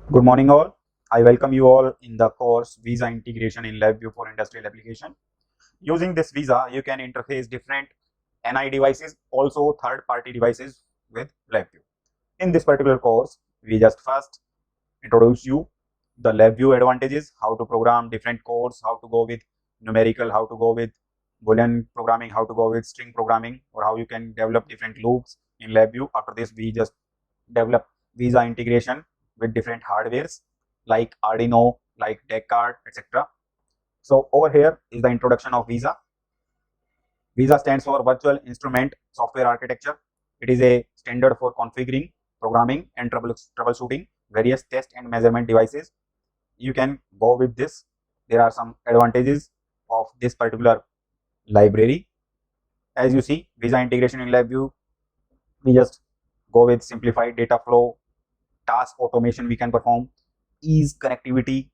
Good morning all. I welcome you all in the course Visa Integration in LabVIEW for Industrial Application. Using this visa, you can interface different NI devices, also third-party devices with LabVIEW. In this particular course, we just first introduce you the LabVIEW advantages, how to program different codes, how to go with numerical, how to go with Boolean programming, how to go with string programming, or how you can develop different loops in LabVIEW. After this, we just develop Visa integration with different hardwares like Arduino, like deck card, etc. So over here is the introduction of Visa. Visa stands for Virtual Instrument Software Architecture. It is a standard for configuring, programming, and troubleshooting various test and measurement devices. You can go with this. There are some advantages of this particular library. As you see, Visa integration in LabVIEW, we just go with simplified data flow, task automation we can perform, easy connectivity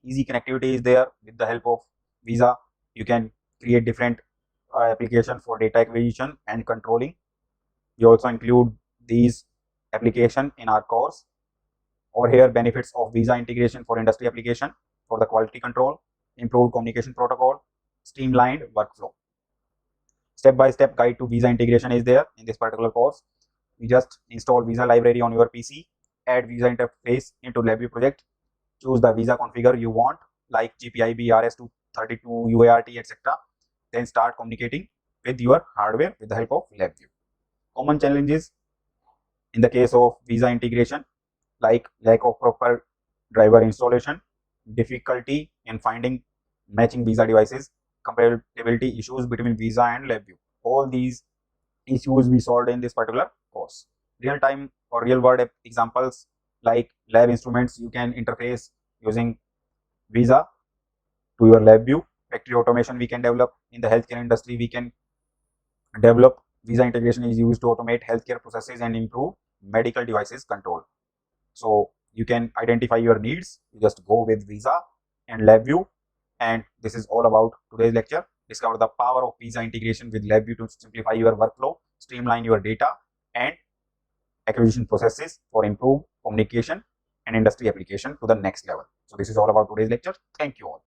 is there. With the help of Visa, you can create different application for data acquisition and controlling. We also include these application in our course. Over here, benefits of Visa integration for industry application, for the quality control, improved communication protocol, streamlined workflow. Step-by-step guide to Visa integration is there in this particular course. You just install Visa library on your PC, add Visa interface into LabVIEW project, choose the Visa configure you want like GPIB, RS232, UART, etc. Then start communicating with your hardware with the help of LabVIEW. Common challenges in the case of Visa integration like lack of proper driver installation, difficulty in finding matching Visa devices, compatibility issues between Visa and LabVIEW. All these issues we solved in this particular course. Real-time or real-world examples like lab instruments you can interface using Visa to your LabVIEW. Factory automation we can develop in the healthcare industry. We can develop Visa integration is used to automate healthcare processes and improve medical devices control. So you can identify your needs. You just go with Visa and LabVIEW. And this is all about today's lecture. Discover the power of Visa integration with LabVIEW to simplify your workflow, streamline your data and acquisition processes for improved communication and industry application to the next level. So this is all about today's lecture. Thank you all.